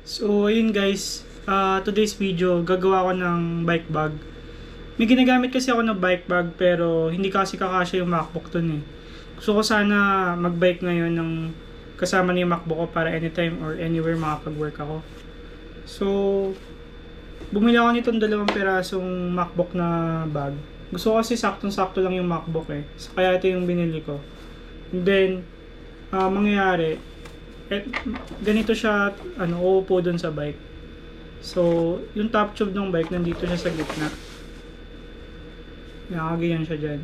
So, ayun guys, today's video, gagawa ko ng bike bag. May ginagamit kasi ako ng bike bag pero hindi kasi kakasya yung MacBook dun eh. Gusto ko sana mag-bike ngayon ng kasama ni yung MacBook ko para anytime or anywhere makapag-work ako. So, bumili ako nitong 2 pirasong MacBook na bag. Gusto ko kasi saktong-sakto lang yung MacBook eh. So, kaya ito yung binili ko. And then, mangyayari, ganito siya uupo dun sa bike. So, yung top tube ng bike nandito siya sa gitna. Nakagayan siya dyan.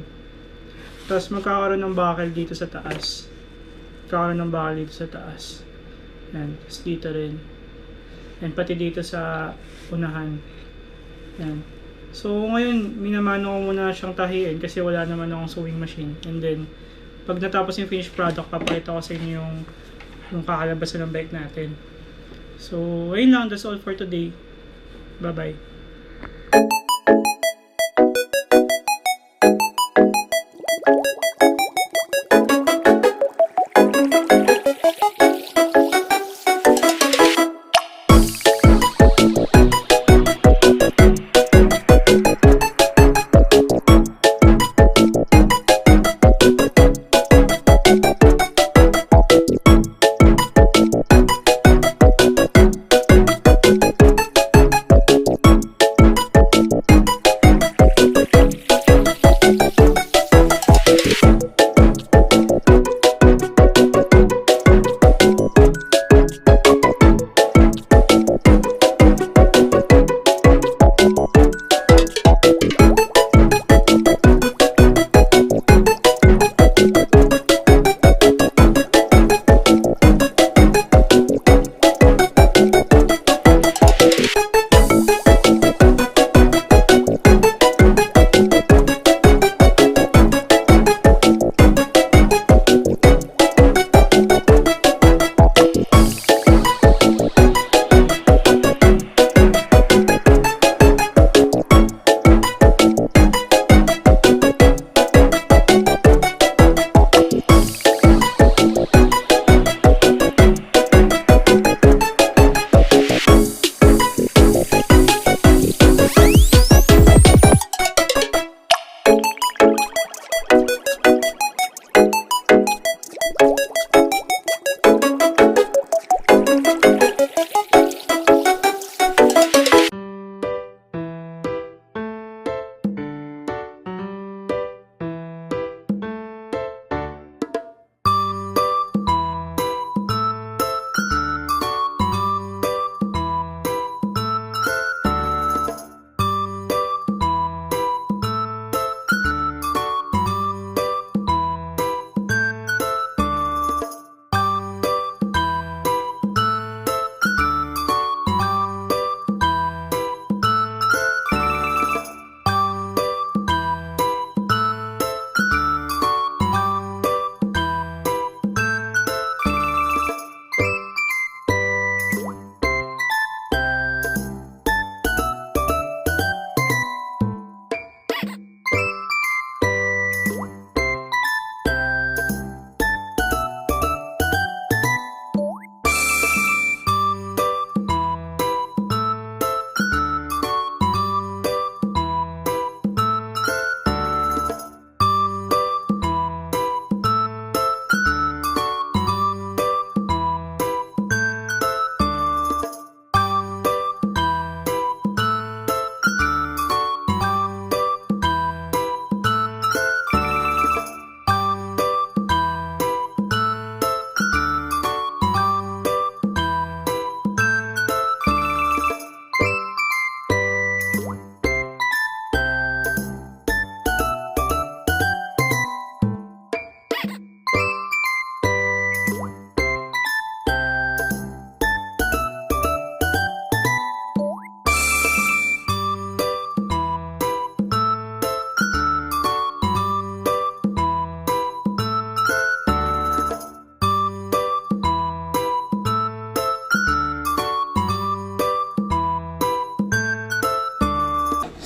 Tapos magkakaroon ng buckle dito sa taas. Magkakaroon ng buckle dito sa taas. Yan. Tapos dito rin. And pati dito sa unahan. Yan. So, ngayon, minamano ko muna siyang tahiin kasi wala naman akong sewing machine. And then, pag natapos yung finished product, papakita ko sa inyo yung kakalabasan ng bike natin. So, ayun lang. That's all for today. Bye-bye.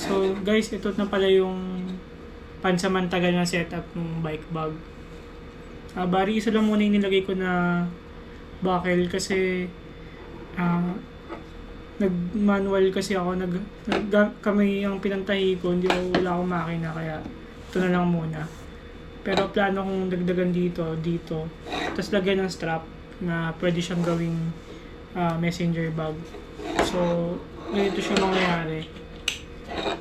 So guys, ito na pala yung pansamantagal na setup ng bike bag. Bari isa lang muna yung nilagay ko na buckle kasi nag-manual kasi ako, kami yung pinantahi ko, wala akong makina, kaya ito na lang muna. Pero plano kong dagdagan dito, tapos lagyan ng strap na pwede siyang gawing messenger bag. So, ganito siya mangyayari.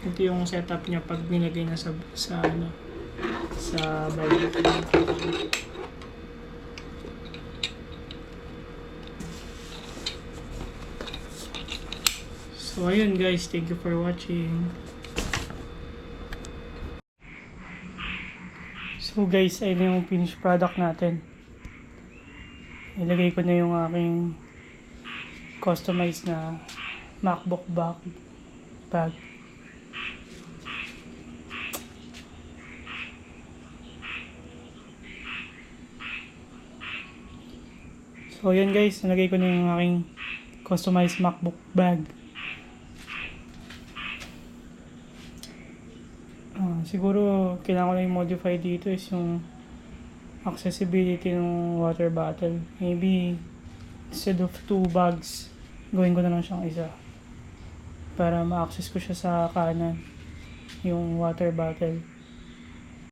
Ito yung setup niya pag nilagay na sa bag. So, ayun guys, thank you for watching. So guys, ayun yung finished product natin. Ilagay ko na yung aking customized na MacBook bag. So yun guys, nilagay ko na yung aking customized MacBook bag. Siguro kailangan ko na yung modify dito is yung accessibility ng water bottle. Maybe instead of 2 bags, gawin ko na lang siyang isa para ma-access ko siya sa kanan yung water bottle.